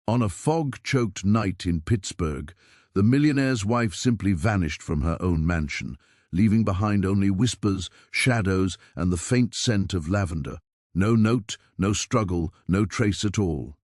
On a fog-choked night in Pittsburgh, the millionaire's wife simply vanished from her own mansion, leaving behind only whispers, shadows, and the faint scent of lavender. No note, no struggle, no trace at all.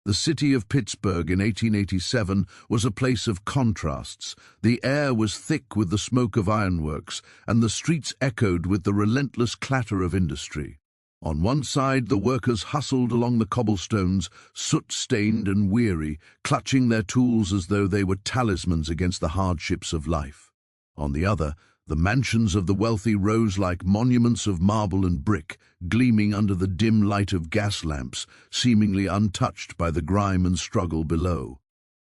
The city of Pittsburgh in 1887 was a place of contrasts. The air was thick with the smoke of ironworks, and the streets echoed with the relentless clatter of industry. On one side, the workers hustled along the cobblestones, soot-stained and weary, clutching their tools as though they were talismans against the hardships of life. On the other, the mansions of the wealthy rose like monuments of marble and brick, gleaming under the dim light of gas lamps, seemingly untouched by the grime and struggle below.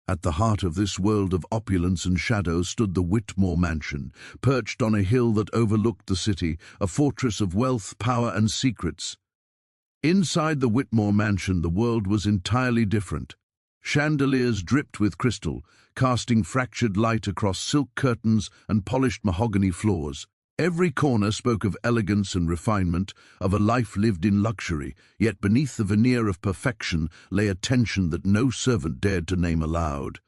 At the heart of this world of opulence and shadow stood the Whitmore mansion, perched on a hill that overlooked the city, a fortress of wealth, power, and secrets. Inside the Whitmore mansion, the world was entirely different. Chandeliers dripped with crystal, casting fractured light across silk curtains and polished mahogany floors. Every corner spoke of elegance and refinement, of a life lived in luxury, yet beneath the veneer of perfection lay a tension that no servant dared to name aloud.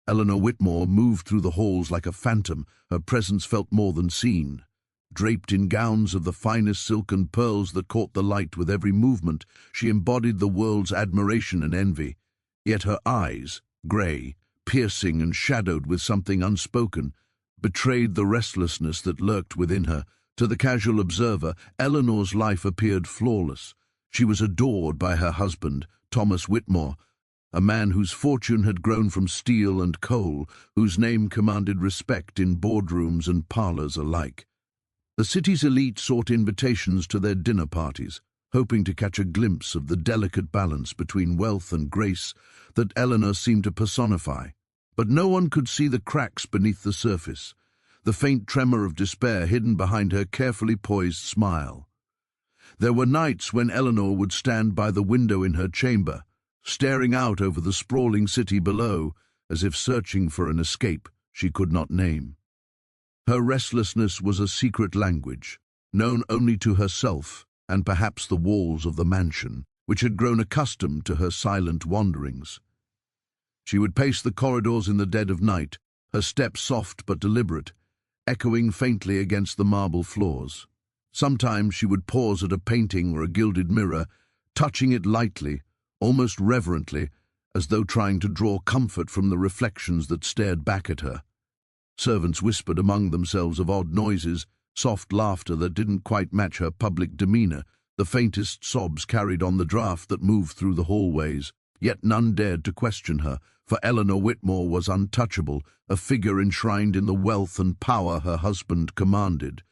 Eleanor Whitmore moved through the halls like a phantom, her presence felt more than seen. Draped in gowns of the finest silk and pearls that caught the light with every movement, she embodied the world's admiration and envy. Yet her eyes, grey, piercing and shadowed with something unspoken, betrayed the restlessness that lurked within her. To the casual observer, Eleanor's life appeared flawless. She was adored by her husband, Thomas Whitmore, a man whose fortune had grown from steel and coal, whose name commanded respect in boardrooms and parlours alike. The city's elite sought invitations to their dinner parties, hoping to catch a glimpse of the delicate balance between wealth and grace that Eleanor seemed to personify. But no one could see the cracks beneath the surface, the faint tremor of despair hidden behind her carefully poised smile. There were nights when Eleanor would stand by the window in her chamber, staring out over the sprawling city below, as if searching for an escape she could not name. Her restlessness was a secret language, known only to herself and perhaps the walls of the mansion, which had grown accustomed to her silent wanderings. She would pace the corridors in the dead of night, her steps soft but deliberate, echoing faintly against the marble floors. Sometimes she would pause at a painting or a gilded mirror, touching it lightly, almost reverently, as though trying to draw comfort from the reflections that stared back at her. Servants whispered among themselves of odd noises, soft laughter that didn't quite match her public demeanor, the faintest sobs carried on the draught that moved through the hallways. Yet none dared to question her, for Eleanor Whitmore was untouchable, a figure enshrined in the wealth and power her husband commanded.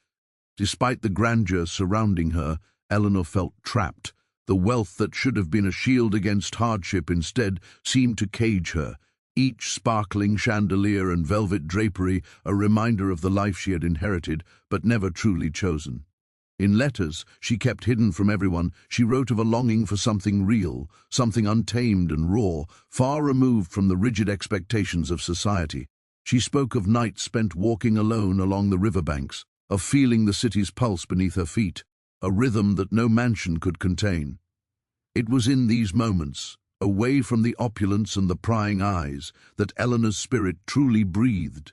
Despite the grandeur surrounding her, Eleanor felt trapped. The wealth that should have been a shield against hardship instead seemed to cage her, each sparkling chandelier and velvet drapery a reminder of the life she had inherited but never truly chosen. In letters she kept hidden from everyone, she wrote of a longing for something real, something untamed and raw, far removed from the rigid expectations of society. She spoke of nights spent walking alone along the riverbanks, of feeling the city's pulse beneath her feet, a rhythm that no mansion could contain. It was in these moments, away from the opulence and the prying eyes, that Eleanor's spirit truly breathed,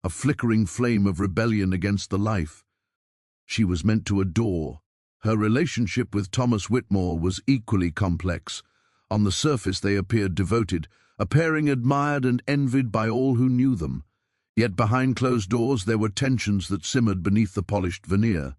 a flickering flame of rebellion against the life she was meant to adore. Her relationship with Thomas Whitmore was equally complex. On the surface they appeared devoted, a pairing admired and envied by all who knew them. Yet behind closed doors there were tensions that simmered beneath the polished veneer.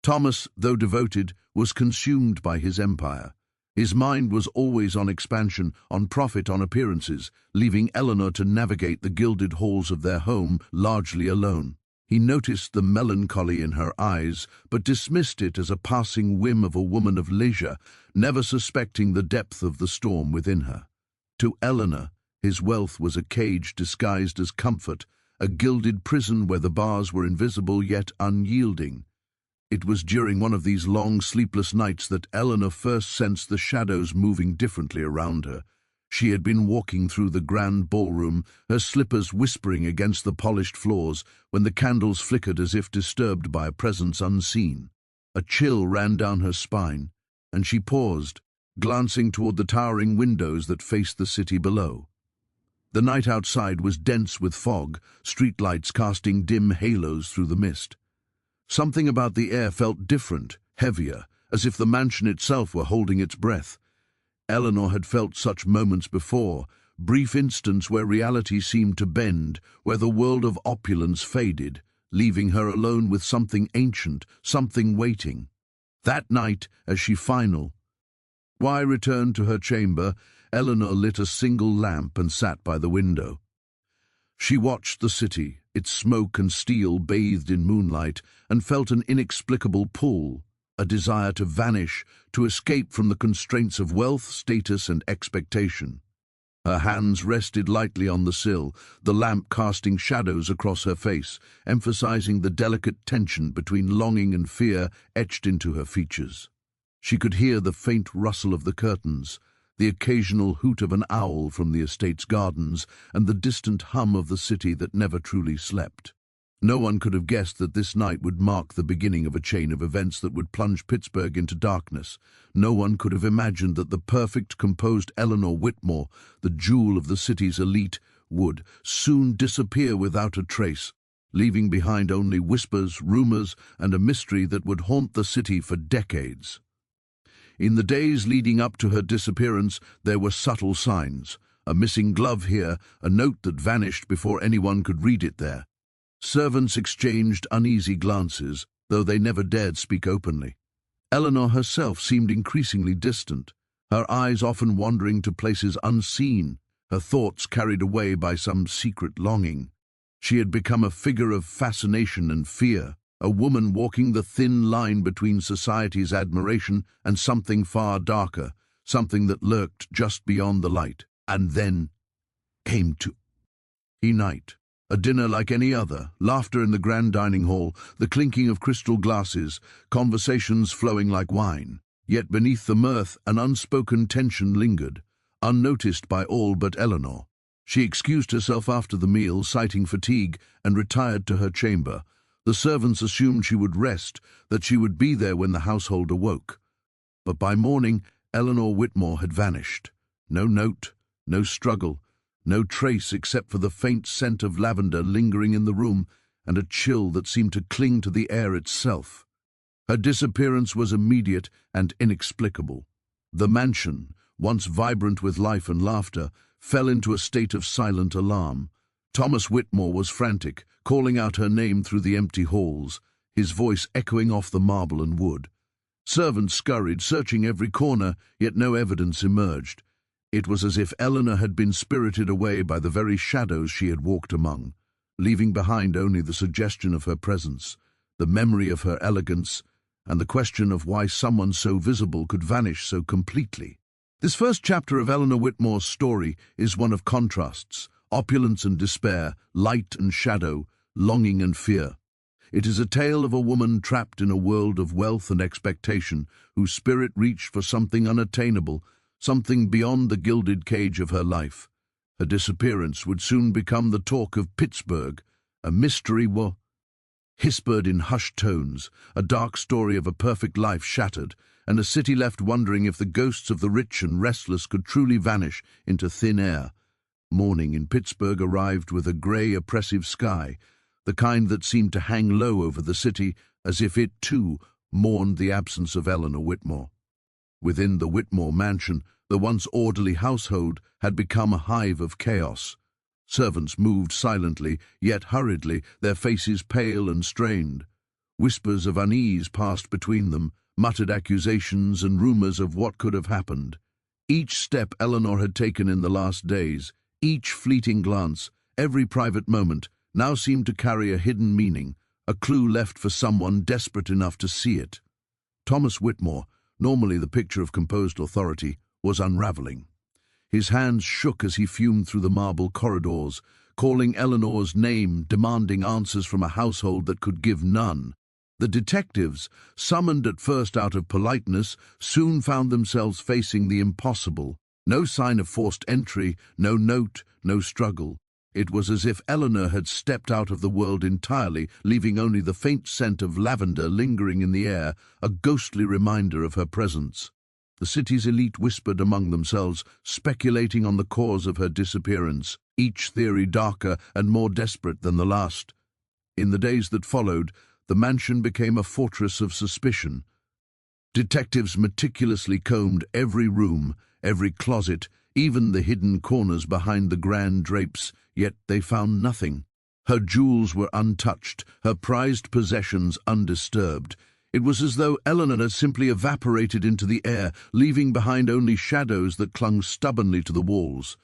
Thomas, though devoted, was consumed by his empire. His mind was always on expansion, on profit, on appearances, leaving Eleanor to navigate the gilded halls of their home largely alone. He noticed the melancholy in her eyes, but dismissed it as a passing whim of a woman of leisure, never suspecting the depth of the storm within her. To Eleanor, his wealth was a cage disguised as comfort, a gilded prison where the bars were invisible yet unyielding. It was during one of these long, sleepless nights that Eleanor first sensed the shadows moving differently around her. She had been walking through the grand ballroom, her slippers whispering against the polished floors, when the candles flickered as if disturbed by a presence unseen. A chill ran down her spine, and she paused, glancing toward the towering windows that faced the city below. The night outside was dense with fog, streetlights casting dim halos through the mist. Something about the air felt different, heavier, as if the mansion itself were holding its breath. Eleanor had felt such moments before, brief instants where reality seemed to bend, where the world of opulence faded, leaving her alone with something ancient, something waiting. That night, as she returned to her chamber, Eleanor lit a single lamp and sat by the window. She watched the city, its smoke and steel bathed in moonlight, and felt an inexplicable pull, a desire to vanish, to escape from the constraints of wealth, status, and expectation. Her hands rested lightly on the sill, the lamp casting shadows across her face, emphasizing the delicate tension between longing and fear etched into her features. She could hear the faint rustle of the curtains, the occasional hoot of an owl from the estate's gardens, and the distant hum of the city that never truly slept. No one could have guessed that this night would mark the beginning of a chain of events that would plunge Pittsburgh into darkness. No one could have imagined that the perfect, composed Eleanor Whitmore, the jewel of the city's elite, would soon disappear without a trace, leaving behind only whispers, rumors, and a mystery that would haunt the city for decades. In the days leading up to her disappearance, there were subtle signs. A missing glove here, a note that vanished before anyone could read it there. Servants exchanged uneasy glances, though they never dared speak openly. Eleanor herself seemed increasingly distant, her eyes often wandering to places unseen, her thoughts carried away by some secret longing. She had become a figure of fascination and fear, a woman walking the thin line between society's admiration and something far darker, something that lurked just beyond the light. And then came to night. A dinner like any other, laughter in the grand dining hall, the clinking of crystal glasses, conversations flowing like wine. Yet beneath the mirth, an unspoken tension lingered, unnoticed by all but Eleanor. She excused herself after the meal, citing fatigue, and retired to her chamber. The servants assumed she would rest, that she would be there when the household awoke. But by morning, Eleanor Whitmore had vanished. No note, no struggle, no trace except for the faint scent of lavender lingering in the room and a chill that seemed to cling to the air itself. Her disappearance was immediate and inexplicable. The mansion, once vibrant with life and laughter, fell into a state of silent alarm. Thomas Whitmore was frantic, calling out her name through the empty halls, his voice echoing off the marble and wood. Servants scurried, searching every corner, yet no evidence emerged. It was as if Eleanor had been spirited away by the very shadows she had walked among, leaving behind only the suggestion of her presence, the memory of her elegance, and the question of why someone so visible could vanish so completely. This first chapter of Eleanor Whitmore's story is one of contrasts, opulence and despair, light and shadow, longing and fear. It is a tale of a woman trapped in a world of wealth and expectation, whose spirit reached for something unattainable, something beyond the gilded cage of her life. Her disappearance would soon become the talk of Pittsburgh, a mystery whispered in hushed tones, a dark story of a perfect life shattered, and a city left wondering if the ghosts of the rich and restless could truly vanish into thin air. Morning in Pittsburgh arrived with a grey, oppressive sky, the kind that seemed to hang low over the city, as if it, too, mourned the absence of Eleanor Whitmore. Within the Whitmore mansion, the once orderly household had become a hive of chaos. Servants moved silently, yet hurriedly, their faces pale and strained. Whispers of unease passed between them, muttered accusations and rumors of what could have happened. Each step Eleanor had taken in the last days, each fleeting glance, every private moment, now seemed to carry a hidden meaning, a clue left for someone desperate enough to see it. Thomas Whitmore, normally the picture of composed authority, was unraveling. His hands shook as he fumed through the marble corridors, calling Eleanor's name, demanding answers from a household that could give none. The detectives, summoned at first out of politeness, soon found themselves facing the impossible. No sign of forced entry, no note, no struggle. It was as if Eleanor had stepped out of the world entirely, leaving only the faint scent of lavender lingering in the air, a ghostly reminder of her presence. The city's elite whispered among themselves, speculating on the cause of her disappearance, each theory darker and more desperate than the last. In the days that followed, the mansion became a fortress of suspicion. Detectives meticulously combed every room, every closet, even the hidden corners behind the grand drapes, yet they found nothing. Her jewels were untouched, her prized possessions undisturbed. It was as though Eleanor had simply evaporated into the air, leaving behind only shadows that clung stubbornly to the walls.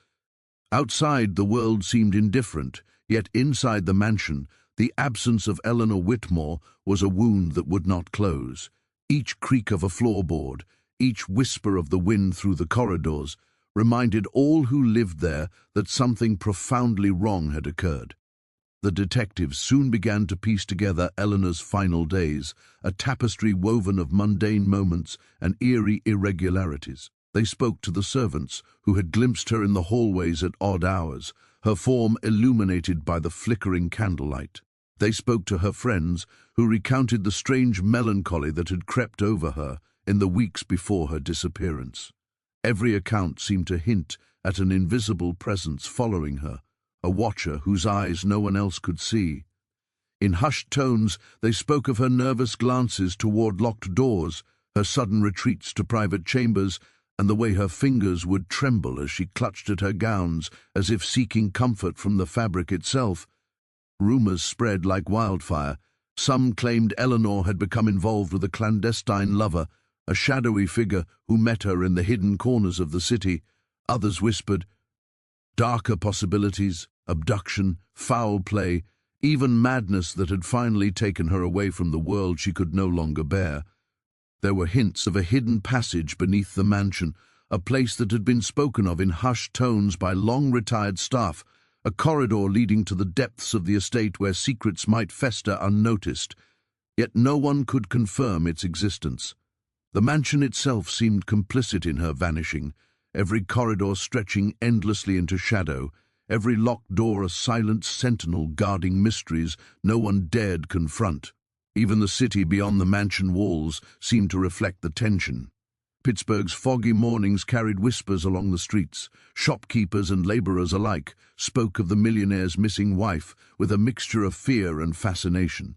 Outside, the world seemed indifferent, yet inside the mansion, the absence of Eleanor Whitmore was a wound that would not close. Each creak of a floorboard, each whisper of the wind through the corridors, reminded all who lived there that something profoundly wrong had occurred. The detectives soon began to piece together Eleanor's final days, a tapestry woven of mundane moments and eerie irregularities. They spoke to the servants, who had glimpsed her in the hallways at odd hours, her form illuminated by the flickering candlelight. They spoke to her friends, who recounted the strange melancholy that had crept over her in the weeks before her disappearance. Every account seemed to hint at an invisible presence following her, a watcher whose eyes no one else could see. In hushed tones, they spoke of her nervous glances toward locked doors, her sudden retreats to private chambers, and the way her fingers would tremble as she clutched at her gowns, as if seeking comfort from the fabric itself. Rumors spread like wildfire. Some claimed Eleanor had become involved with a clandestine lover, a shadowy figure who met her in the hidden corners of the city. Others whispered darker possibilities, abduction, foul play, even madness that had finally taken her away from the world she could no longer bear. There were hints of a hidden passage beneath the mansion, a place that had been spoken of in hushed tones by long-retired staff, a corridor leading to the depths of the estate where secrets might fester unnoticed. Yet no one could confirm its existence. The mansion itself seemed complicit in her vanishing, every corridor stretching endlessly into shadow, every locked door a silent sentinel guarding mysteries no one dared confront. Even the city beyond the mansion walls seemed to reflect the tension. Pittsburgh's foggy mornings carried whispers along the streets. Shopkeepers and laborers alike spoke of the millionaire's missing wife with a mixture of fear and fascination.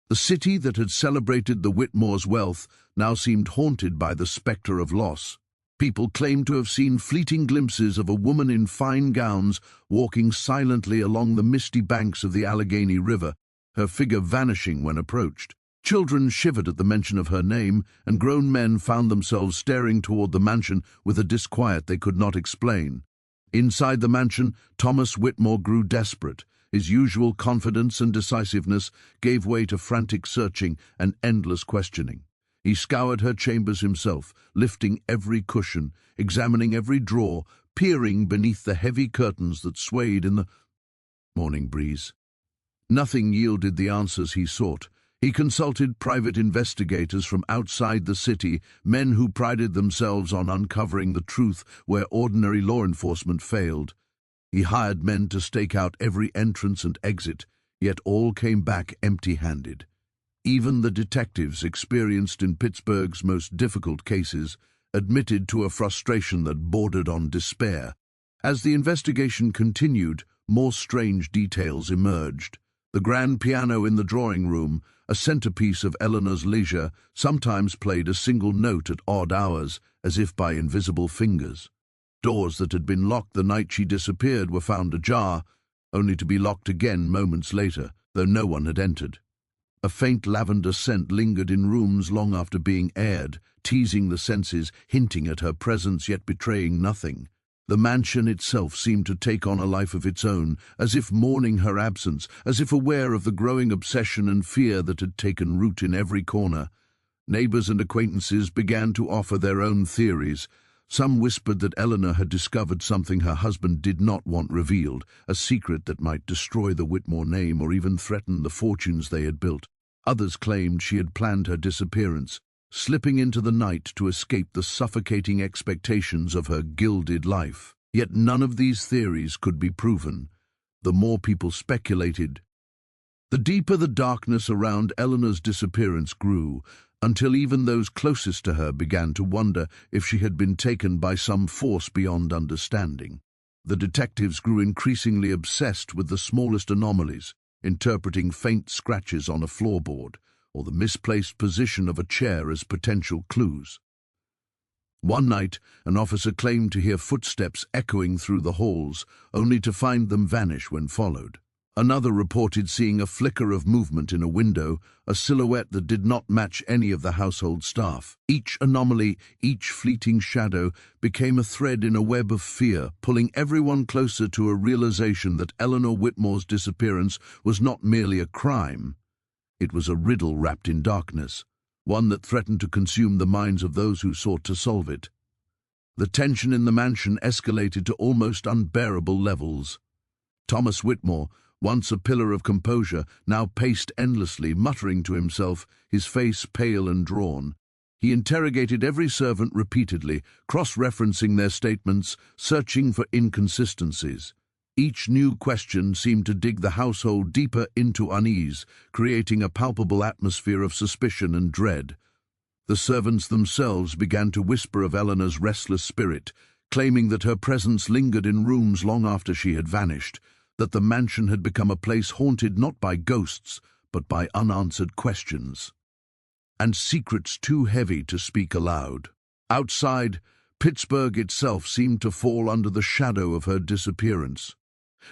The city that had celebrated the Whitmore's wealth now seemed haunted by the spectre of loss. People claimed to have seen fleeting glimpses of a woman in fine gowns walking silently along the misty banks of the Allegheny River, her figure vanishing when approached. Children shivered at the mention of her name, and grown men found themselves staring toward the mansion with a disquiet they could not explain. Inside the mansion, Thomas Whitmore grew desperate. His usual confidence and decisiveness gave way to frantic searching and endless questioning. He scoured her chambers himself, lifting every cushion, examining every drawer, peering beneath the heavy curtains that swayed in the morning breeze. Nothing yielded the answers he sought. He consulted private investigators from outside the city, men who prided themselves on uncovering the truth where ordinary law enforcement failed. He hired men to stake out every entrance and exit, yet all came back empty-handed. Even the detectives experienced in Pittsburgh's most difficult cases admitted to a frustration that bordered on despair. As the investigation continued, more strange details emerged. The grand piano in the drawing room, a centerpiece of Eleanor's leisure, sometimes played a single note at odd hours, as if by invisible fingers. Doors that had been locked the night she disappeared were found ajar, only to be locked again moments later, though no one had entered. A faint lavender scent lingered in rooms long after being aired, teasing the senses, hinting at her presence yet betraying nothing. The mansion itself seemed to take on a life of its own, as if mourning her absence, as if aware of the growing obsession and fear that had taken root in every corner. Neighbors and acquaintances began to offer their own theories. Some whispered that Eleanor had discovered something her husband did not want revealed, a secret that might destroy the Whitmore name or even threaten the fortunes they had built. Others claimed she had planned her disappearance, slipping into the night to escape the suffocating expectations of her gilded life. Yet none of these theories could be proven. The more people speculated, the deeper the darkness around Eleanor's disappearance grew, until even those closest to her began to wonder if she had been taken by some force beyond understanding. The detectives grew increasingly obsessed with the smallest anomalies, interpreting faint scratches on a floorboard or the misplaced position of a chair as potential clues. One night, an officer claimed to hear footsteps echoing through the halls, only to find them vanish when followed. Another reported seeing a flicker of movement in a window, a silhouette that did not match any of the household staff. Each anomaly, each fleeting shadow, became a thread in a web of fear, pulling everyone closer to a realization that Eleanor Whitmore's disappearance was not merely a crime. It was a riddle wrapped in darkness, one that threatened to consume the minds of those who sought to solve it. The tension in the mansion escalated to almost unbearable levels. Thomas Whitmore, once a pillar of composure, now paced endlessly, muttering to himself, his face pale and drawn. He interrogated every servant repeatedly, cross-referencing their statements, searching for inconsistencies. Each new question seemed to dig the household deeper into unease, creating a palpable atmosphere of suspicion and dread. The servants themselves began to whisper of Eleanor's restless spirit, claiming that her presence lingered in rooms long after she had vanished, that the mansion had become a place haunted not by ghosts, but by unanswered questions, and secrets too heavy to speak aloud. Outside, Pittsburgh itself seemed to fall under the shadow of her disappearance.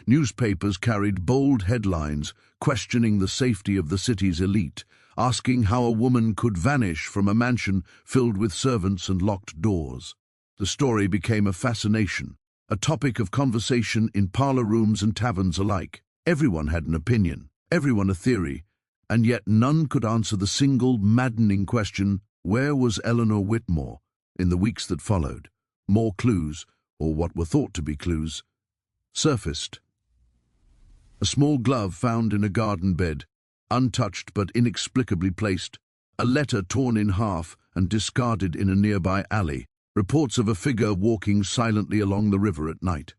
Newspapers carried bold headlines questioning the safety of the city's elite, asking how a woman could vanish from a mansion filled with servants and locked doors. The story became a fascination, a topic of conversation in parlor rooms and taverns alike. Everyone had an opinion, everyone a theory, and yet none could answer the single, maddening question, where was Eleanor Whitmore? In the weeks that followed, more clues, or what were thought to be clues, surfaced. A small glove found in a garden bed, untouched but inexplicably placed, a letter torn in half and discarded in a nearby alley, reports of a figure walking silently along the river at night.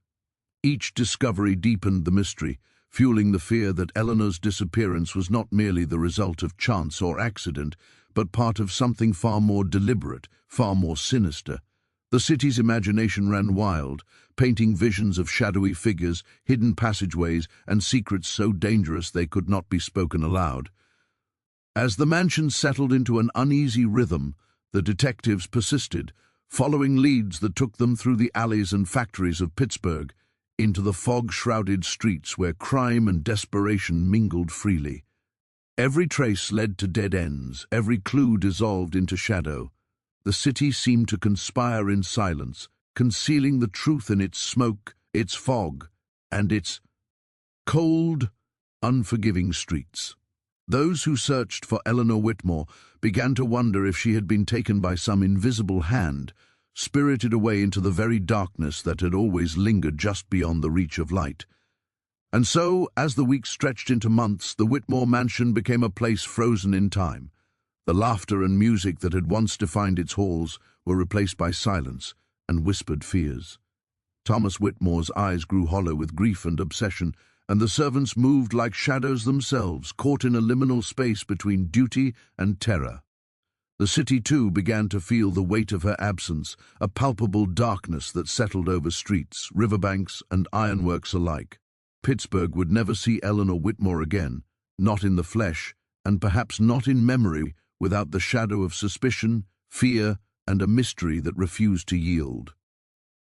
Each discovery deepened the mystery, fueling the fear that Eleanor's disappearance was not merely the result of chance or accident, but part of something far more deliberate, far more sinister. The city's imagination ran wild, painting visions of shadowy figures, hidden passageways, and secrets so dangerous they could not be spoken aloud. As the mansion settled into an uneasy rhythm, the detectives persisted, following leads that took them through the alleys and factories of Pittsburgh, into the fog-shrouded streets where crime and desperation mingled freely. Every trace led to dead ends, every clue dissolved into shadow. The city seemed to conspire in silence, concealing the truth in its smoke, its fog, and its cold, unforgiving streets. Those who searched for Eleanor Whitmore began to wonder if she had been taken by some invisible hand, spirited away into the very darkness that had always lingered just beyond the reach of light. And so, as the weeks stretched into months, the Whitmore mansion became a place frozen in time. The laughter and music that had once defined its halls were replaced by silence and whispered fears. Thomas Whitmore's eyes grew hollow with grief and obsession, and the servants moved like shadows themselves, caught in a liminal space between duty and terror. The city, too, began to feel the weight of her absence, a palpable darkness that settled over streets, riverbanks, and ironworks alike. Pittsburgh would never see Eleanor Whitmore again, not in the flesh, and perhaps not in memory, without the shadow of suspicion, fear, and a mystery that refused to yield.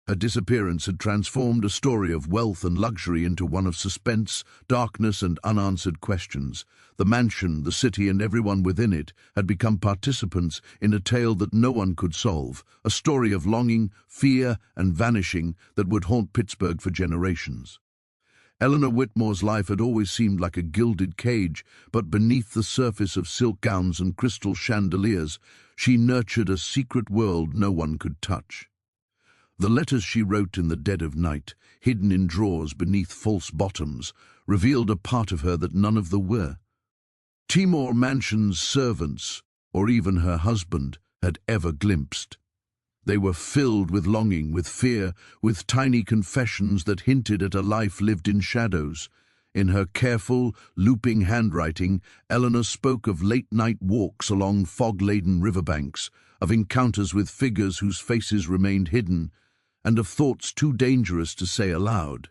Her disappearance had transformed a story of wealth and luxury into one of suspense, darkness, and unanswered questions. The mansion, the city, and everyone within it had become participants in a tale that no one could solve, a story of longing, fear, and vanishing that would haunt Pittsburgh for generations. Eleanor Whitmore's life had always seemed like a gilded cage, but beneath the surface of silk gowns and crystal chandeliers, she nurtured a secret world no one could touch. The letters she wrote in the dead of night, hidden in drawers beneath false bottoms, revealed a part of her that none of them were. Timor Mansion's servants, or even her husband, had ever glimpsed. They were filled with longing, with fear, with tiny confessions that hinted at a life lived in shadows. In her careful, looping handwriting, Eleanor spoke of late-night walks along fog-laden riverbanks, of encounters with figures whose faces remained hidden, and of thoughts too dangerous to say aloud.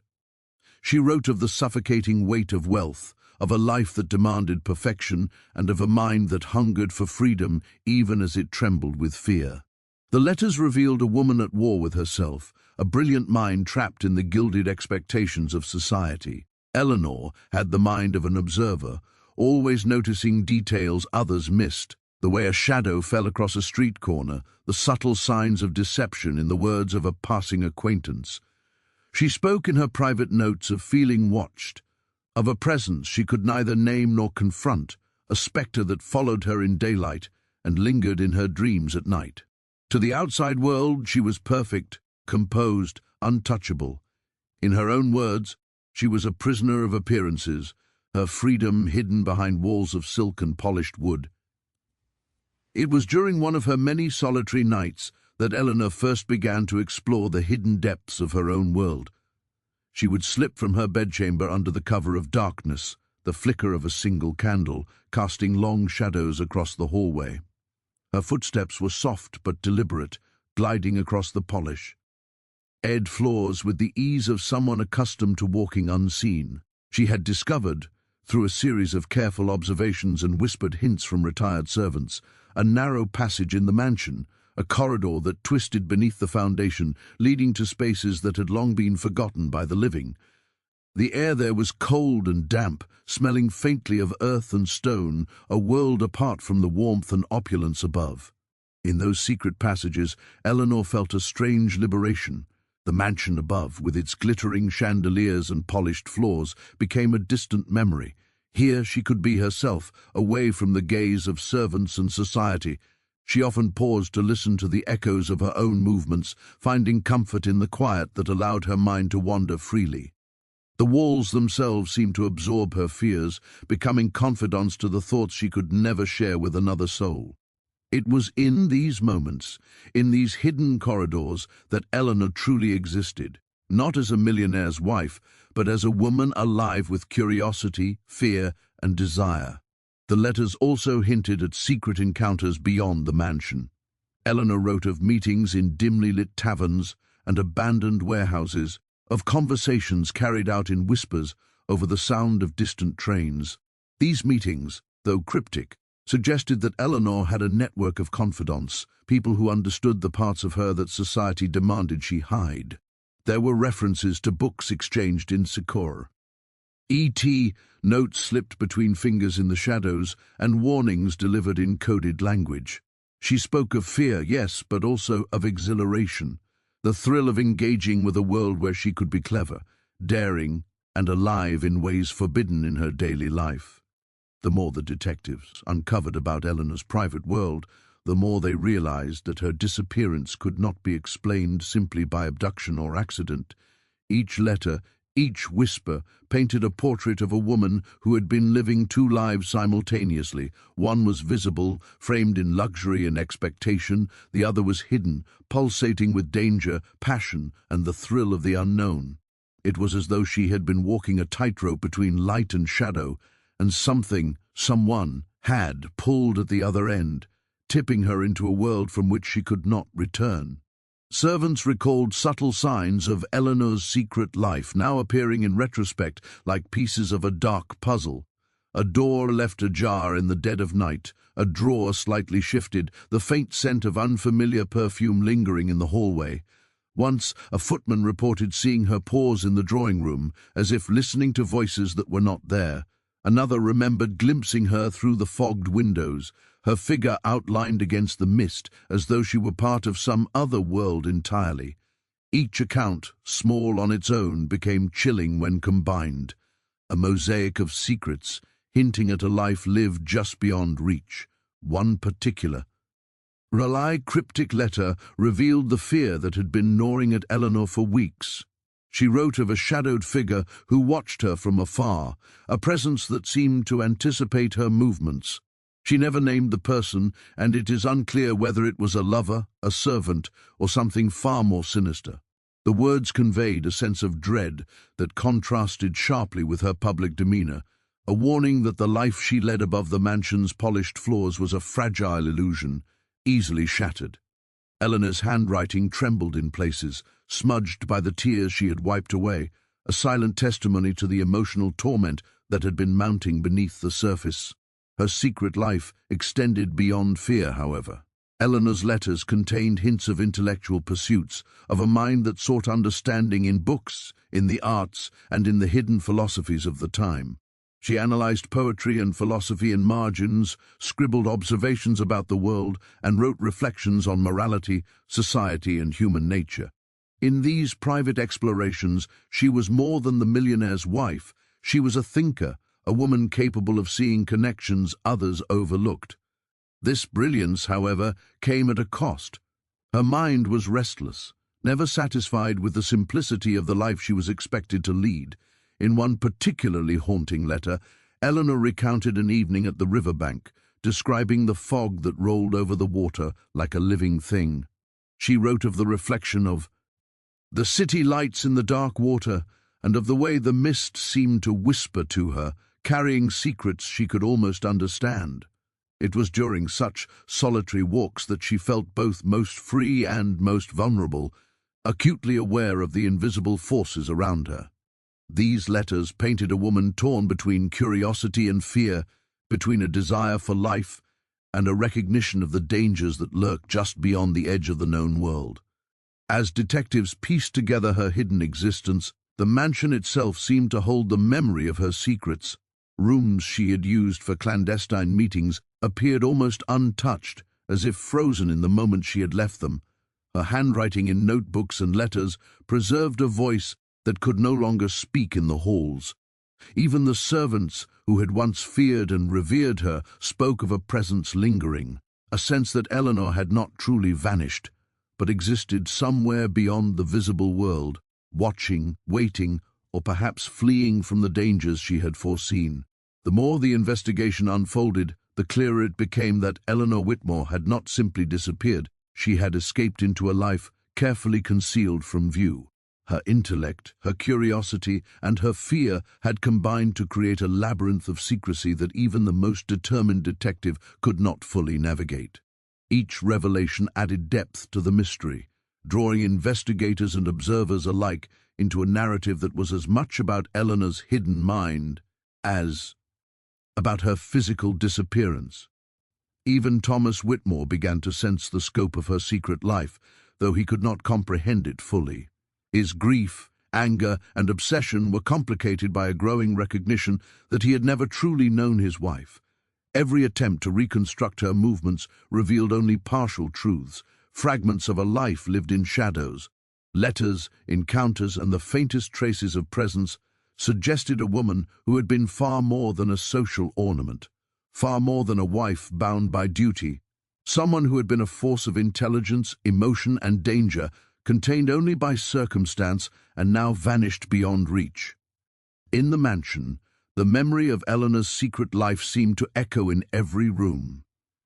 She wrote of the suffocating weight of wealth, of a life that demanded perfection, and of a mind that hungered for freedom even as it trembled with fear. The letters revealed a woman at war with herself, a brilliant mind trapped in the gilded expectations of society. Eleanor had the mind of an observer, always noticing details others missed, the way a shadow fell across a street corner, the subtle signs of deception in the words of a passing acquaintance. She spoke in her private notes of feeling watched, of a presence she could neither name nor confront, a spectre that followed her in daylight and lingered in her dreams at night. To the outside world, she was perfect, composed, untouchable. In her own words, she was a prisoner of appearances, her freedom hidden behind walls of silk and polished wood. It was during one of her many solitary nights that Eleanor first began to explore the hidden depths of her own world. She would slip from her bedchamber under the cover of darkness, the flicker of a single candle, casting long shadows across the hallway. Her footsteps were soft but deliberate, gliding across the polished floors with the ease of someone accustomed to walking unseen. She had discovered, through a series of careful observations and whispered hints from retired servants, a narrow passage in the mansion, a corridor that twisted beneath the foundation, leading to spaces that had long been forgotten by the living. The air there was cold and damp, smelling faintly of earth and stone, a world apart from the warmth and opulence above. In those secret passages, Eleanor felt a strange liberation. The mansion above, with its glittering chandeliers and polished floors, became a distant memory. Here she could be herself, away from the gaze of servants and society. She often paused to listen to the echoes of her own movements, finding comfort in the quiet that allowed her mind to wander freely. The walls themselves seemed to absorb her fears, becoming confidants to the thoughts she could never share with another soul. It was in these moments, in these hidden corridors, that Eleanor truly existed, not as a millionaire's wife, but as a woman alive with curiosity, fear, and desire. The letters also hinted at secret encounters beyond the mansion. Eleanor wrote of meetings in dimly lit taverns and abandoned warehouses, of conversations carried out in whispers over the sound of distant trains. These meetings, though cryptic, suggested that Eleanor had a network of confidants, people who understood the parts of her that society demanded she hide. There were references to books exchanged in secret. E.T. notes slipped between fingers in the shadows, and warnings delivered in coded language. She spoke of fear, yes, but also of exhilaration, the thrill of engaging with a world where she could be clever, daring, and alive in ways forbidden in her daily life. The more the detectives uncovered about Eleanor's private world, the more they realized that her disappearance could not be explained simply by abduction or accident. Each letter, each whisper, painted a portrait of a woman who had been living two lives simultaneously. One was visible, framed in luxury and expectation. The other was hidden, pulsating with danger, passion, and the thrill of the unknown. It was as though she had been walking a tightrope between light and shadow, and someone had pulled at the other end, tipping her into a world from which she could not return. Servants recalled subtle signs of Eleanor's secret life, now appearing in retrospect like pieces of a dark puzzle. A door left ajar in the dead of night, a drawer slightly shifted, the faint scent of unfamiliar perfume lingering in the hallway. Once, a footman reported seeing her pause in the drawing room, as if listening to voices that were not there. Another remembered glimpsing her through the fogged windows, her figure outlined against the mist, as though she were part of some other world entirely. Each account, small on its own, became chilling when combined. A mosaic of secrets, hinting at a life lived just beyond reach. One particular, cryptic letter revealed the fear that had been gnawing at Eleanor for weeks. She wrote of a shadowed figure who watched her from afar, a presence that seemed to anticipate her movements. She never named the person, and it is unclear whether it was a lover, a servant, or something far more sinister. The words conveyed a sense of dread that contrasted sharply with her public demeanor, a warning that the life she led above the mansion's polished floors was a fragile illusion, easily shattered. Eleanor's handwriting trembled in places, smudged by the tears she had wiped away, a silent testimony to the emotional torment that had been mounting beneath the surface. Her secret life extended beyond fear, however. Eleanor's letters contained hints of intellectual pursuits, of a mind that sought understanding in books, in the arts, and in the hidden philosophies of the time. She analyzed poetry and philosophy in margins, scribbled observations about the world, and wrote reflections on morality, society, and human nature. In these private explorations, she was more than the millionaire's wife. She was a thinker, a woman capable of seeing connections others overlooked. This brilliance, however, came at a cost. Her mind was restless, never satisfied with the simplicity of the life she was expected to lead. In one particularly haunting letter, Eleanor recounted an evening at the riverbank, describing the fog that rolled over the water like a living thing. She wrote of the reflection of the city lights in the dark water, and of the way the mist seemed to whisper to her, carrying secrets she could almost understand. It was during such solitary walks that she felt both most free and most vulnerable, acutely aware of the invisible forces around her. These letters painted a woman torn between curiosity and fear, between a desire for life and a recognition of the dangers that lurk just beyond the edge of the known world. As detectives pieced together her hidden existence, the mansion itself seemed to hold the memory of her secrets. Rooms she had used for clandestine meetings appeared almost untouched, as if frozen in the moment she had left them. Her handwriting in notebooks and letters preserved a voice that could no longer speak in the halls. Even the servants, who had once feared and revered her, spoke of a presence lingering, a sense that Eleanor had not truly vanished, but existed somewhere beyond the visible world, watching, waiting, or perhaps fleeing from the dangers she had foreseen. The more the investigation unfolded, the clearer it became that Eleanor Whitmore had not simply disappeared. She had escaped into a life carefully concealed from view. Her intellect, her curiosity, and her fear had combined to create a labyrinth of secrecy that even the most determined detective could not fully navigate. Each revelation added depth to the mystery, drawing investigators and observers alike into a narrative that was as much about Eleanor's hidden mind as about her physical disappearance. Even Thomas Whitmore began to sense the scope of her secret life, though he could not comprehend it fully. His grief, anger, and obsession were complicated by a growing recognition that he had never truly known his wife. Every attempt to reconstruct her movements revealed only partial truths, fragments of a life lived in shadows. Letters, encounters, and the faintest traces of presence suggested a woman who had been far more than a social ornament, far more than a wife bound by duty, someone who had been a force of intelligence, emotion, and danger, contained only by circumstance and now vanished beyond reach. In the mansion, the memory of Eleanor's secret life seemed to echo in every room.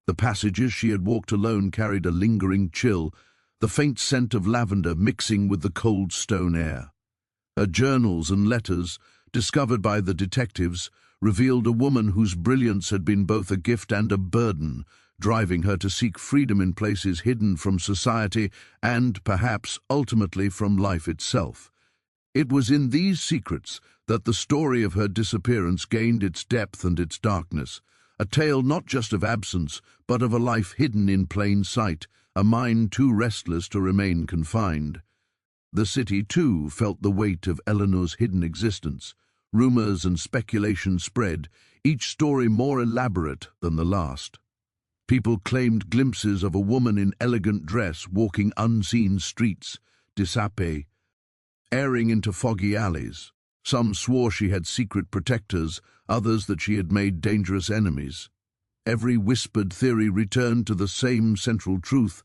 The passages she had walked alone carried a lingering chill, the faint scent of lavender mixing with the cold stone air. Her journals and letters, discovered by the detectives, revealed a woman whose brilliance had been both a gift and a burden, driving her to seek freedom in places hidden from society and, perhaps, ultimately from life itself. It was in these secrets that the story of her disappearance gained its depth and its darkness, a tale not just of absence, but of a life hidden in plain sight, a mind too restless to remain confined. The city, too, felt the weight of Eleanor's hidden existence. Rumors and speculation spread, each story more elaborate than the last. People claimed glimpses of a woman in elegant dress walking unseen streets, disappearance, airing into foggy alleys. Some swore she had secret protectors, others that she had made dangerous enemies. Every whispered theory returned to the same central truth.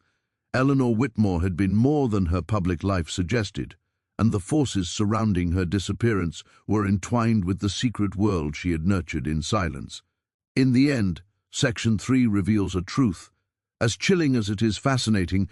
Eleanor Whitmore had been more than her public life suggested, and the forces surrounding her disappearance were entwined with the secret world she had nurtured in silence. In the end, Section 3 reveals a truth. As chilling as it is fascinating,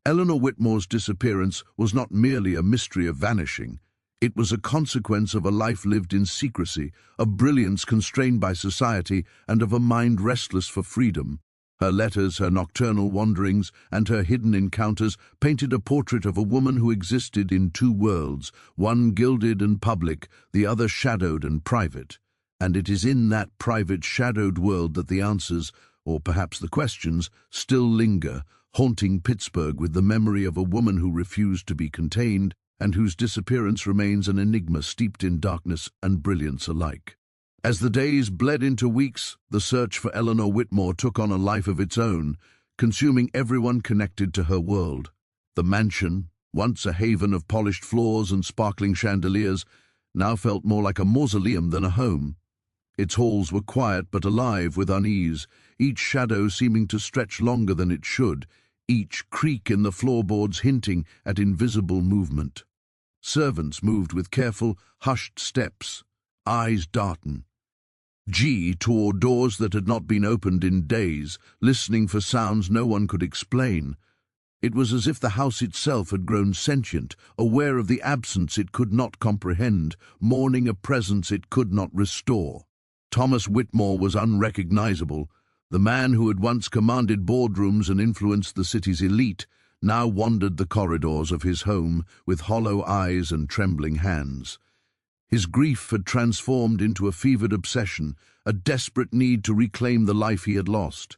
Eleanor Whitmore's disappearance was not merely a mystery of vanishing. It was a consequence of a life lived in secrecy, of brilliance constrained by society, and of a mind restless for freedom. Her letters, her nocturnal wanderings, and her hidden encounters painted a portrait of a woman who existed in two worlds, one gilded and public, the other shadowed and private. And it is in that private, shadowed world that the answers, or perhaps the questions, still linger, haunting Pittsburgh with the memory of a woman who refused to be contained and whose disappearance remains an enigma steeped in darkness and brilliance alike. As the days bled into weeks, the search for Eleanor Whitmore took on a life of its own, consuming everyone connected to her world. The mansion, once a haven of polished floors and sparkling chandeliers, now felt more like a mausoleum than a home. Its halls were quiet but alive with unease, each shadow seeming to stretch longer than it should, each creak in the floorboards hinting at invisible movement. Servants moved with careful, hushed steps, eyes darting. G tore doors that had not been opened in days, listening for sounds no one could explain. It was as if the house itself had grown sentient, aware of the absence it could not comprehend, mourning a presence it could not restore. Thomas Whitmore was unrecognizable. The man who had once commanded boardrooms and influenced the city's elite now wandered the corridors of his home with hollow eyes and trembling hands. His grief had transformed into a fevered obsession, a desperate need to reclaim the life he had lost.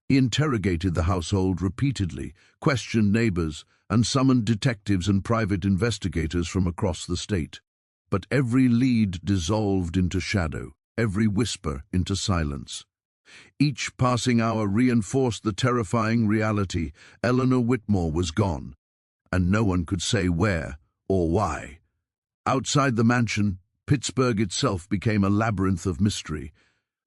He interrogated the household repeatedly, questioned neighbors, and summoned detectives and private investigators from across the state. But every lead dissolved into shadow, every whisper into silence. Each passing hour reinforced the terrifying reality: Eleanor Whitmore was gone, and no one could say where or why. Outside the mansion, Pittsburgh itself became a labyrinth of mystery.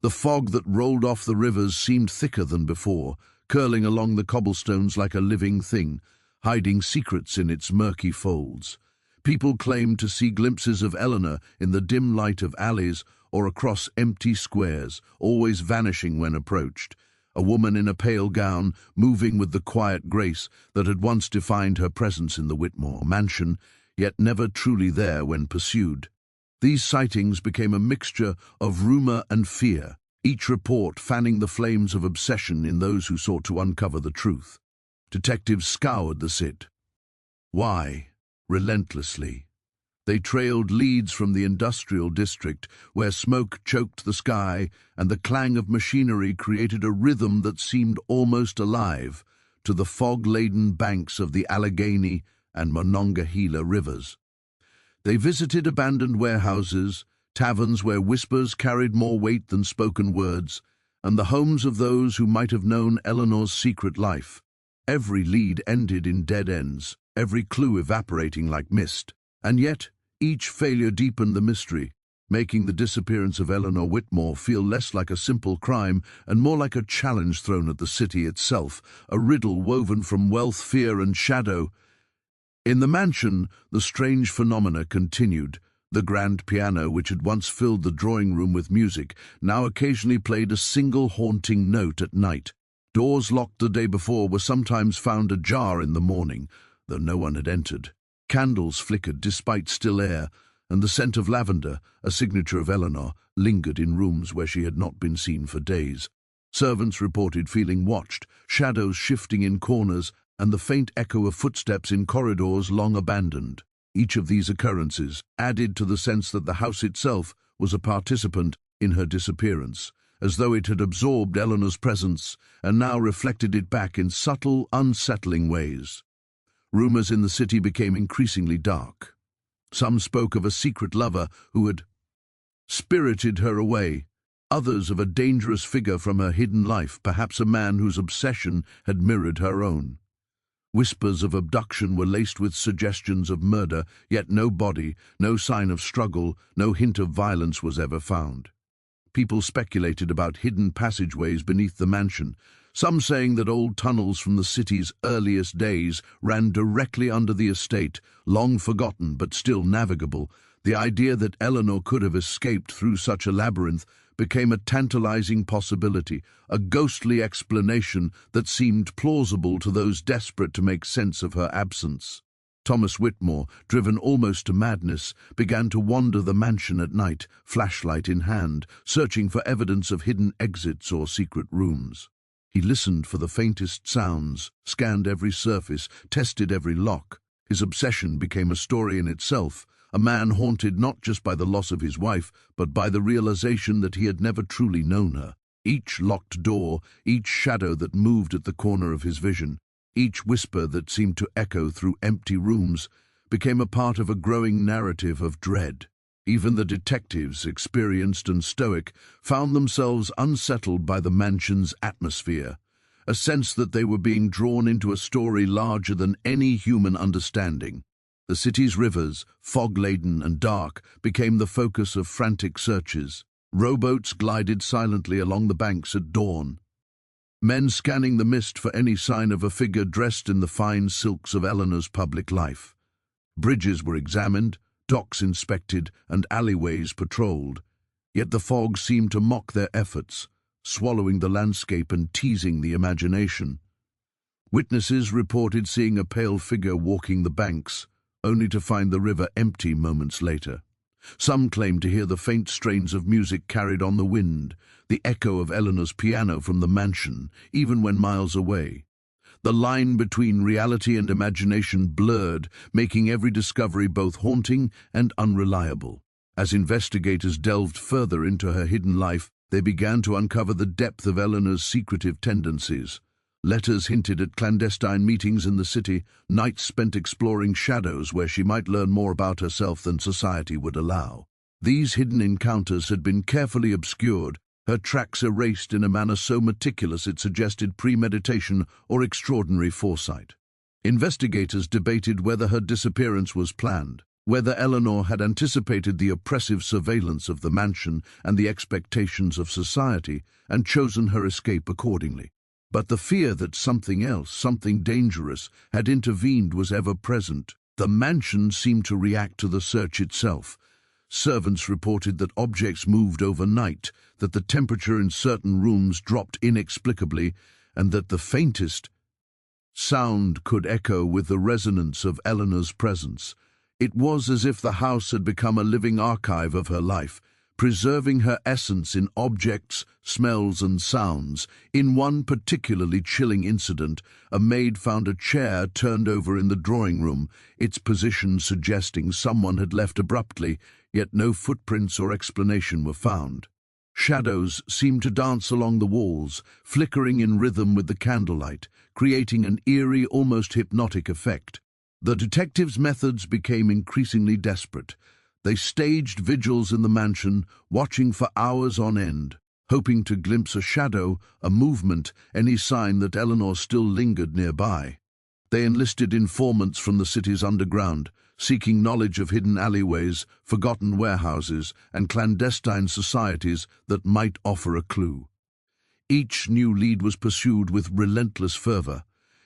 The fog that rolled off the rivers seemed thicker than before, curling along the cobblestones like a living thing, hiding secrets in its murky folds. People claimed to see glimpses of Eleanor in the dim light of alleys or across empty squares, always vanishing when approached. A woman in a pale gown, moving with the quiet grace that had once defined her presence in the Whitmore mansion, yet never truly there when pursued. These sightings became a mixture of rumor and fear, each report fanning the flames of obsession in those who sought to uncover the truth. Detectives scoured the city. Why? Relentlessly. They trailed leads from the industrial district, where smoke choked the sky and the clang of machinery created a rhythm that seemed almost alive, to the fog-laden banks of the Allegheny and Monongahela rivers. They visited abandoned warehouses, taverns where whispers carried more weight than spoken words, and the homes of those who might have known Eleanor's secret life. Every lead ended in dead ends, every clue evaporating like mist. And yet, each failure deepened the mystery, making the disappearance of Eleanor Whitmore feel less like a simple crime and more like a challenge thrown at the city itself, a riddle woven from wealth, fear, and shadow. In the mansion, the strange phenomena continued. The grand piano, which had once filled the drawing room with music, now occasionally played a single haunting note at night. Doors locked the day before were sometimes found ajar in the morning, though no one had entered. Candles flickered despite still air, and the scent of lavender, a signature of Eleanor, lingered in rooms where she had not been seen for days. Servants reported feeling watched, shadows shifting in corners, and the faint echo of footsteps in corridors long abandoned. Each of these occurrences added to the sense that the house itself was a participant in her disappearance, as though it had absorbed Eleanor's presence and now reflected it back in subtle, unsettling ways. Rumors in the city became increasingly dark. Some spoke of a secret lover who had spirited her away, others of a dangerous figure from her hidden life, perhaps a man whose obsession had mirrored her own. Whispers of abduction were laced with suggestions of murder, yet no body, no sign of struggle, no hint of violence was ever found. People speculated about hidden passageways beneath the mansion, some saying that old tunnels from the city's earliest days ran directly under the estate, long forgotten but still navigable. The idea that Eleanor could have escaped through such a labyrinth became a tantalizing possibility, a ghostly explanation that seemed plausible to those desperate to make sense of her absence. Thomas Whitmore, driven almost to madness, began to wander the mansion at night, flashlight in hand, searching for evidence of hidden exits or secret rooms. He listened for the faintest sounds, scanned every surface, tested every lock. His obsession became a story in itself, a man haunted not just by the loss of his wife, but by the realization that he had never truly known her. Each locked door, each shadow that moved at the corner of his vision, each whisper that seemed to echo through empty rooms, became a part of a growing narrative of dread. Even the detectives, experienced and stoic, found themselves unsettled by the mansion's atmosphere, a sense that they were being drawn into a story larger than any human understanding. The city's rivers, fog-laden and dark, became the focus of frantic searches. Rowboats glided silently along the banks at dawn, men scanning the mist for any sign of a figure dressed in the fine silks of Eleanor's public life. Bridges were examined, docks inspected, and alleyways patrolled. Yet the fog seemed to mock their efforts, swallowing the landscape and teasing the imagination. Witnesses reported seeing a pale figure walking the banks, only to find the river empty moments later. Some claimed to hear the faint strains of music carried on the wind, the echo of Eleanor's piano from the mansion, even when miles away. The line between reality and imagination blurred, making every discovery both haunting and unreliable. As investigators delved further into her hidden life, they began to uncover the depth of Eleanor's secretive tendencies. Letters hinted at clandestine meetings in the city, nights spent exploring shadows where she might learn more about herself than society would allow. These hidden encounters had been carefully obscured, her tracks erased in a manner so meticulous it suggested premeditation or extraordinary foresight. Investigators debated whether her disappearance was planned, whether Eleanor had anticipated the oppressive surveillance of the mansion and the expectations of society, and chosen her escape accordingly. But the fear that something else, something dangerous, had intervened was ever present. The mansion seemed to react to the search itself. Servants reported that objects moved overnight, that the temperature in certain rooms dropped inexplicably, and that the faintest sound could echo with the resonance of Eleanor's presence. It was as if the house had become a living archive of her life, preserving her essence in objects, smells and sounds. In one particularly chilling incident, a maid found a chair turned over in the drawing room, its position suggesting someone had left abruptly, yet no footprints or explanation were found. Shadows seemed to dance along the walls, flickering in rhythm with the candlelight, creating an eerie, almost hypnotic effect. The detectives' methods became increasingly desperate. They staged vigils in the mansion, watching for hours on end, hoping to glimpse a shadow, a movement, any sign that Eleanor still lingered nearby. They enlisted informants from the city's underground, seeking knowledge of hidden alleyways, forgotten warehouses, and clandestine societies that might offer a clue. Each new lead was pursued with relentless fervor,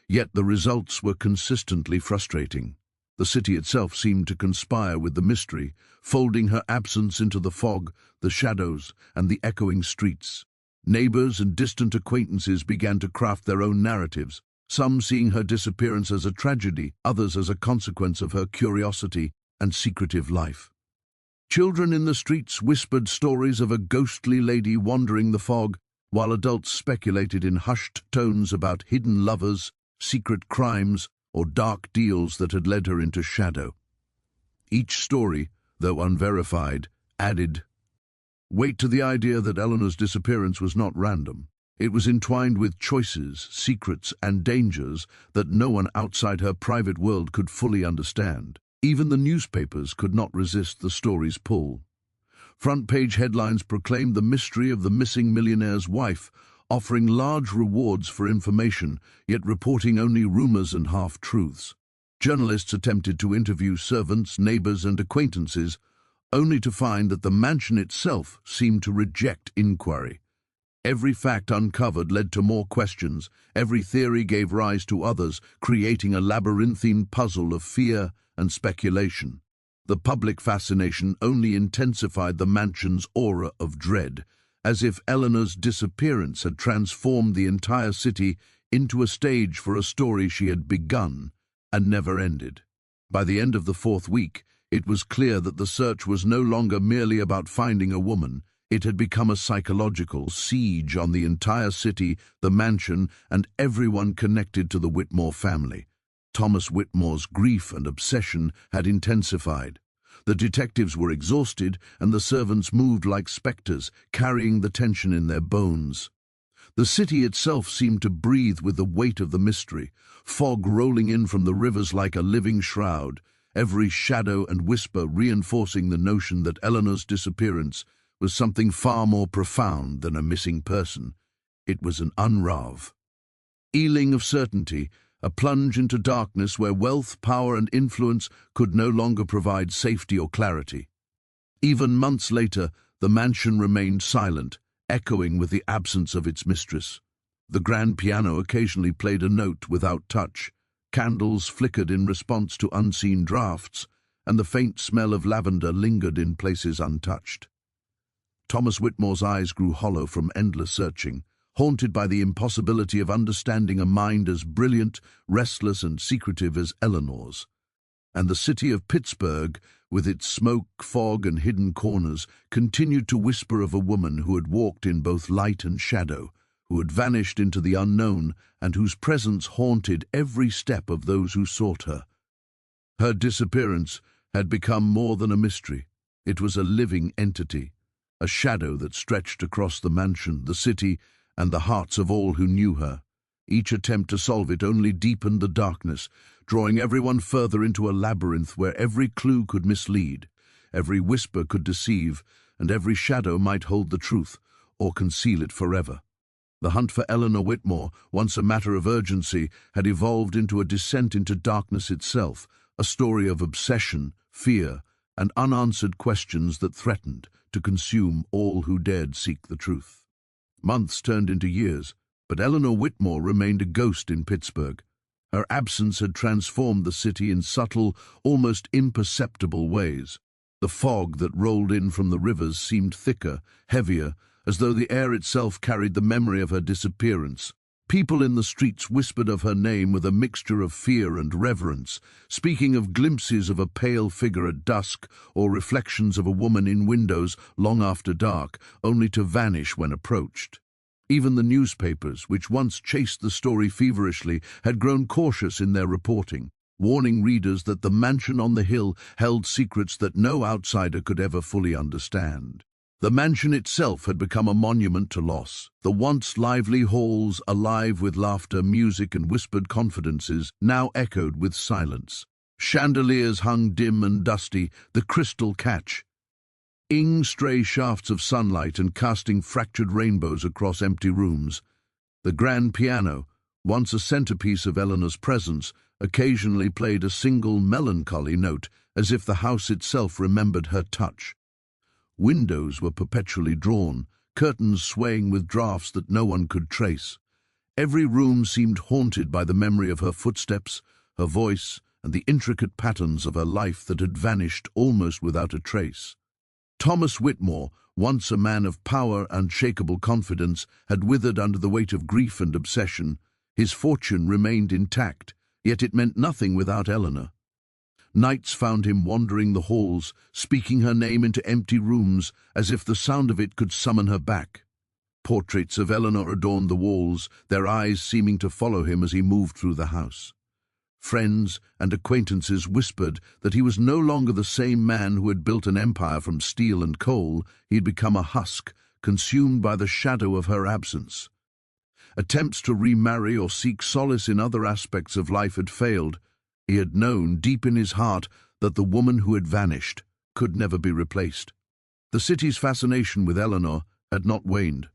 yet the results were consistently frustrating. The city itself seemed to conspire with the mystery, folding her absence into the fog, the shadows, and the echoing streets. Neighbors and distant acquaintances began to craft their own narratives, some seeing her disappearance as a tragedy, others as a consequence of her curiosity and secretive life. Children in the streets whispered stories of a ghostly lady wandering the fog, while adults speculated in hushed tones about hidden lovers, secret crimes, or dark deals that had led her into shadow. Each story, though unverified, added weight to the idea that Eleanor's disappearance was not random. It was entwined with choices, secrets, and dangers that no one outside her private world could fully understand. Even the newspapers could not resist the story's pull. Front-page headlines proclaimed the mystery of the missing millionaire's wife, offering large rewards for information, yet reporting only rumors and half-truths. Journalists attempted to interview servants, neighbors, and acquaintances, only to find that the mansion itself seemed to reject inquiry. Every fact uncovered led to more questions, every theory gave rise to others, creating a labyrinthine puzzle of fear and speculation. The public fascination only intensified the mansion's aura of dread, as if Eleanor's disappearance had transformed the entire city into a stage for a story she had begun and never ended. By the end of the fourth week, it was clear that the search was no longer merely about finding a woman. It had become a psychological siege on the entire city, the mansion, and everyone connected to the Whitmore family. Thomas Whitmore's grief and obsession had intensified. The detectives were exhausted, and the servants moved like spectres, carrying the tension in their bones. The city itself seemed to breathe with the weight of the mystery, fog rolling in from the rivers like a living shroud, every shadow and whisper reinforcing the notion that Eleanor's disappearance was something far more profound than a missing person. It was an unrav. Ealing of certainty, a plunge into darkness where wealth, power, and influence could no longer provide safety or clarity. Even months later, the mansion remained silent, echoing with the absence of its mistress. The grand piano occasionally played a note without touch, candles flickered in response to unseen drafts, and the faint smell of lavender lingered in places untouched. Thomas Whitmore's eyes grew hollow from endless searching, haunted by the impossibility of understanding a mind as brilliant, restless, and secretive as Eleanor's. And the city of Pittsburgh, with its smoke, fog, and hidden corners, continued to whisper of a woman who had walked in both light and shadow, who had vanished into the unknown, and whose presence haunted every step of those who sought her. Her disappearance had become more than a mystery. It was a living entity, a shadow that stretched across the mansion, the city, and the hearts of all who knew her. Each attempt to solve it only deepened the darkness, drawing everyone further into a labyrinth where every clue could mislead, every whisper could deceive, and every shadow might hold the truth or conceal it forever. The hunt for Eleanor Whitmore, once a matter of urgency, had evolved into a descent into darkness itself, a story of obsession, fear, and unanswered questions that threatened to consume all who dared seek the truth. Months turned into years, but Eleanor Whitmore remained a ghost in Pittsburgh. Her absence had transformed the city in subtle, almost imperceptible ways. The fog that rolled in from the rivers seemed thicker, heavier, as though the air itself carried the memory of her disappearance. People in the streets whispered of her name with a mixture of fear and reverence, speaking of glimpses of a pale figure at dusk or reflections of a woman in windows long after dark, only to vanish when approached. Even the newspapers, which once chased the story feverishly, had grown cautious in their reporting, warning readers that the mansion on the hill held secrets that no outsider could ever fully understand. The mansion itself had become a monument to loss. The once lively halls, alive with laughter, music, and whispered confidences, now echoed with silence. Chandeliers hung dim and dusty, the crystal catch, stray shafts of sunlight and casting fractured rainbows across empty rooms. The grand piano, once a centerpiece of Eleanor's presence, occasionally played a single melancholy note, as if the house itself remembered her touch. Windows were perpetually drawn, curtains swaying with draughts that no one could trace. Every room seemed haunted by the memory of her footsteps, her voice, and the intricate patterns of her life that had vanished almost without a trace. Thomas Whitmore, once a man of power and unshakable confidence, had withered under the weight of grief and obsession. His fortune remained intact, yet it meant nothing without Eleanor. Nights found him wandering the halls, speaking her name into empty rooms, as if the sound of it could summon her back. Portraits of Eleanor adorned the walls, their eyes seeming to follow him as he moved through the house. Friends and acquaintances whispered that he was no longer the same man who had built an empire from steel and coal. He had become a husk, consumed by the shadow of her absence. Attempts to remarry or seek solace in other aspects of life had failed. He had known, deep in his heart, that the woman who had vanished could never be replaced. The city's fascination with Eleanor had not waned.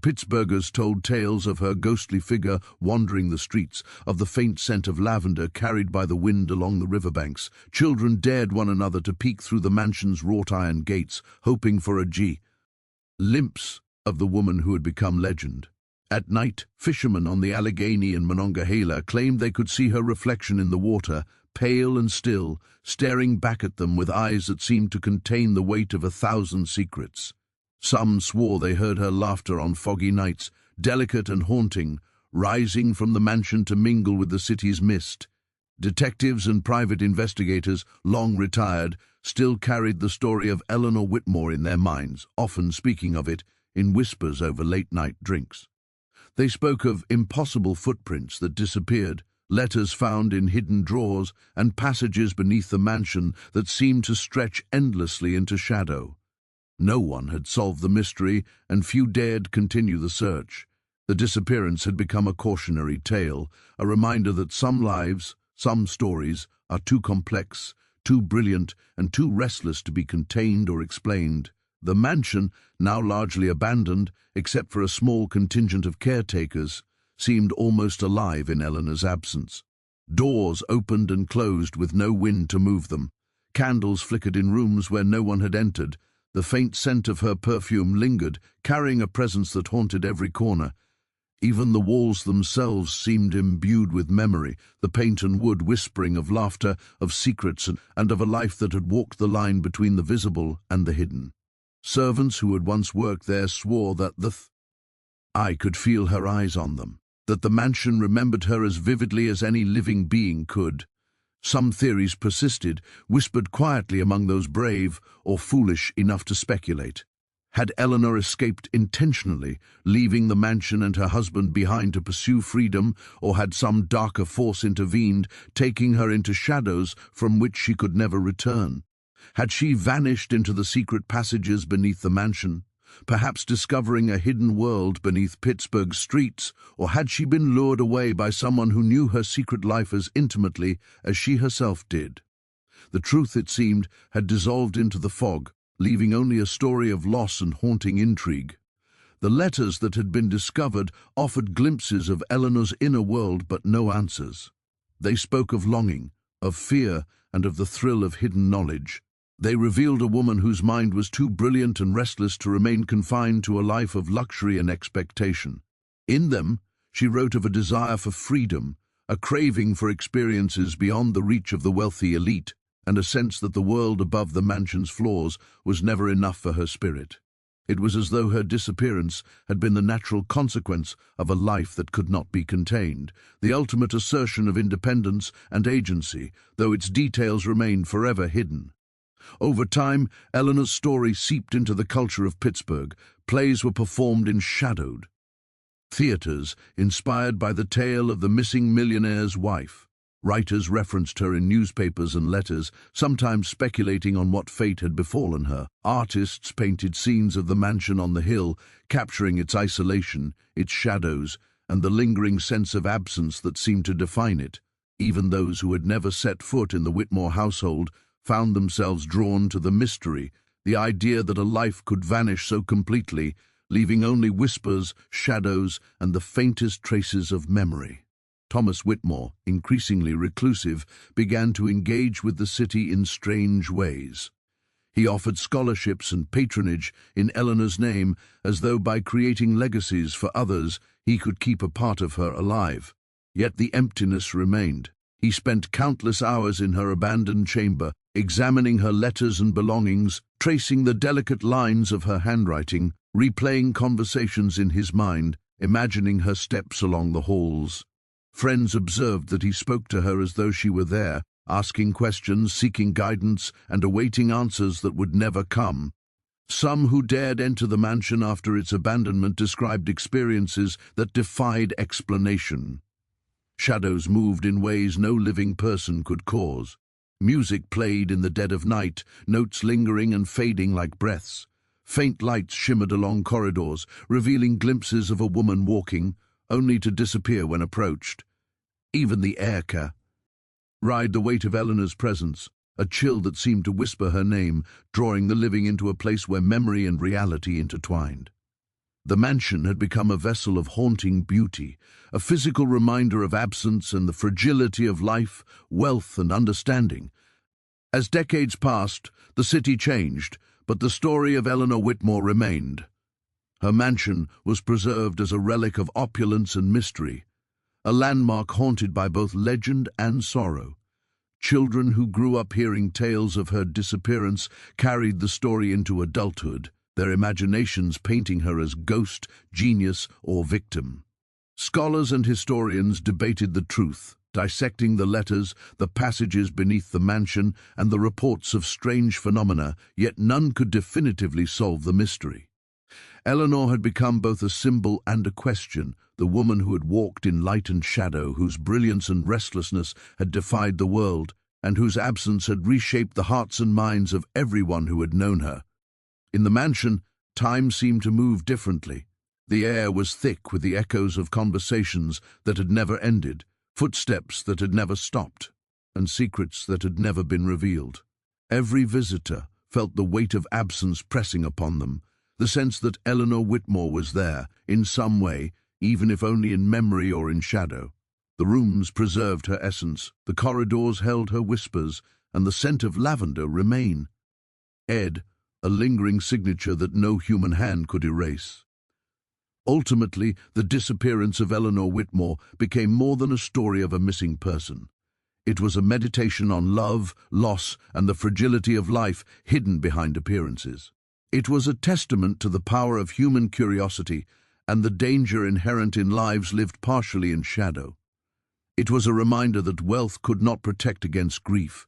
Pittsburghers told tales of her ghostly figure wandering the streets, of the faint scent of lavender carried by the wind along the riverbanks. Children dared one another to peek through the mansion's wrought-iron gates, hoping for a glimpse of the woman who had become legend. At night, fishermen on the Allegheny and Monongahela claimed they could see her reflection in the water, pale and still, staring back at them with eyes that seemed to contain the weight of 1,000 secrets. Some swore they heard her laughter on foggy nights, delicate and haunting, rising from the mansion to mingle with the city's mist. Detectives and private investigators, long retired, still carried the story of Eleanor Whitmore in their minds, often speaking of it in whispers over late-night drinks. They spoke of impossible footprints that disappeared, letters found in hidden drawers, and passages beneath the mansion that seemed to stretch endlessly into shadow. No one had solved the mystery, and few dared continue the search. The disappearance had become a cautionary tale, a reminder that some lives, some stories, are too complex, too brilliant, and too restless to be contained or explained. The mansion, now largely abandoned, except for a small contingent of caretakers, seemed almost alive in Eleanor's absence. Doors opened and closed with no wind to move them. Candles flickered in rooms where no one had entered. The faint scent of her perfume lingered, carrying a presence that haunted every corner. Even the walls themselves seemed imbued with memory, the paint and wood whispering of laughter, of secrets, and of a life that had walked the line between the visible and the hidden. Servants who had once worked there swore that I could feel her eyes on them, that the mansion remembered her as vividly as any living being could. Some theories persisted, whispered quietly among those brave or foolish enough to speculate. Had Eleanor escaped intentionally, leaving the mansion and her husband behind to pursue freedom, or had some darker force intervened, taking her into shadows from which she could never return? Had she vanished into the secret passages beneath the mansion, perhaps discovering a hidden world beneath Pittsburgh's streets, or had she been lured away by someone who knew her secret life as intimately as she herself did? The truth, it seemed, had dissolved into the fog, leaving only a story of loss and haunting intrigue. The letters that had been discovered offered glimpses of Eleanor's inner world, but no answers. They spoke of longing, of fear, and of the thrill of hidden knowledge. They revealed a woman whose mind was too brilliant and restless to remain confined to a life of luxury and expectation. In them, she wrote of a desire for freedom, a craving for experiences beyond the reach of the wealthy elite, and a sense that the world above the mansion's floors was never enough for her spirit. It was as though her disappearance had been the natural consequence of a life that could not be contained, the ultimate assertion of independence and agency, though its details remained forever hidden. Over time, Eleanor's story seeped into the culture of Pittsburgh. Plays were performed in shadowed theaters, inspired by the tale of the missing millionaire's wife. Writers referenced her in newspapers and letters, sometimes speculating on what fate had befallen her. Artists painted scenes of the mansion on the hill, capturing its isolation, its shadows, and the lingering sense of absence that seemed to define it. Even those who had never set foot in the Whitmore household found themselves drawn to the mystery, the idea that a life could vanish so completely, leaving only whispers, shadows, and the faintest traces of memory. Thomas Whitmore, increasingly reclusive, began to engage with the city in strange ways. He offered scholarships and patronage in Eleanor's name, as though by creating legacies for others he could keep a part of her alive. Yet the emptiness remained. He spent countless hours in her abandoned chamber, examining her letters and belongings, tracing the delicate lines of her handwriting, replaying conversations in his mind, imagining her steps along the halls. Friends observed that he spoke to her as though she were there, asking questions, seeking guidance, and awaiting answers that would never come. Some who dared enter the mansion after its abandonment described experiences that defied explanation. Shadows moved in ways no living person could cause. Music played in the dead of night, notes lingering and fading like breaths. Faint lights shimmered along corridors, revealing glimpses of a woman walking, only to disappear when approached. Even the air carried the weight of Eleanor's presence, a chill that seemed to whisper her name, drawing the living into a place where memory and reality intertwined. The mansion had become a vessel of haunting beauty, a physical reminder of absence and the fragility of life, wealth, and understanding. As decades passed, the city changed, but the story of Eleanor Whitmore remained. Her mansion was preserved as a relic of opulence and mystery, a landmark haunted by both legend and sorrow. Children who grew up hearing tales of her disappearance carried the story into adulthood, their imaginations painting her as ghost, genius, or victim. Scholars and historians debated the truth, dissecting the letters, the passages beneath the mansion, and the reports of strange phenomena, yet none could definitively solve the mystery. Eleanor had become both a symbol and a question, the woman who had walked in light and shadow, whose brilliance and restlessness had defied the world, and whose absence had reshaped the hearts and minds of everyone who had known her. In the mansion, time seemed to move differently. The air was thick with the echoes of conversations that had never ended, footsteps that had never stopped, and secrets that had never been revealed. Every visitor felt the weight of absence pressing upon them, the sense that Eleanor Whitmore was there, in some way, even if only in memory or in shadow. The rooms preserved her essence, the corridors held her whispers, and the scent of lavender remained. Ed, a lingering signature that no human hand could erase. Ultimately, the disappearance of Eleanor Whitmore became more than a story of a missing person. It was a meditation on love, loss, and the fragility of life hidden behind appearances. It was a testament to the power of human curiosity and the danger inherent in lives lived partially in shadow. It was a reminder that wealth could not protect against grief,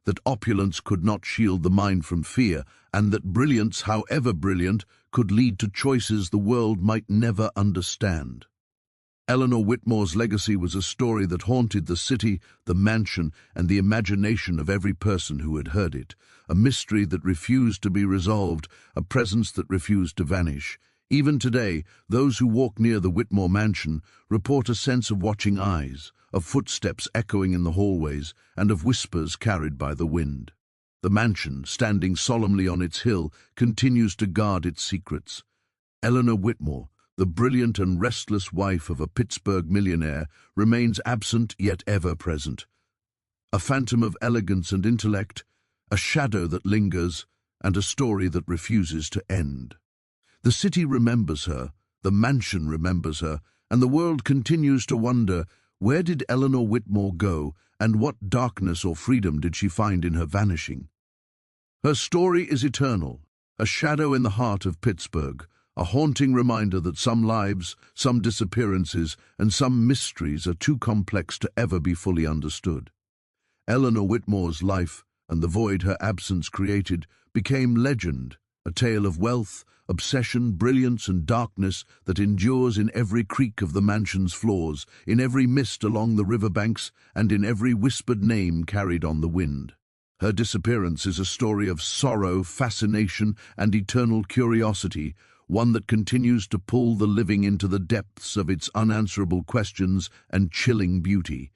that opulence could not shield the mind from fear, and that brilliance, however brilliant, could lead to choices the world might never understand. Eleanor Whitmore's legacy was a story that haunted the city, the mansion, and the imagination of every person who had heard it, a mystery that refused to be resolved, a presence that refused to vanish. Even today, those who walk near the Whitmore mansion report a sense of watching eyes, of footsteps echoing in the hallways, and of whispers carried by the wind. The mansion, standing solemnly on its hill, continues to guard its secrets. Eleanor Whitmore, the brilliant and restless wife of a Pittsburgh millionaire, remains absent yet ever present. A phantom of elegance and intellect, a shadow that lingers, and a story that refuses to end. The city remembers her, the mansion remembers her, and the world continues to wonder, where did Eleanor Whitmore go, and what darkness or freedom did she find in her vanishing? Her story is eternal, a shadow in the heart of Pittsburgh, a haunting reminder that some lives, some disappearances, and some mysteries are too complex to ever be fully understood. Eleanor Whitmore's life, and the void her absence created, became legend, a tale of wealth, obsession, brilliance, and darkness that endures in every creak of the mansion's floors, in every mist along the riverbanks, and in every whispered name carried on the wind. Her disappearance is a story of sorrow, fascination, and eternal curiosity, one that continues to pull the living into the depths of its unanswerable questions and chilling beauty.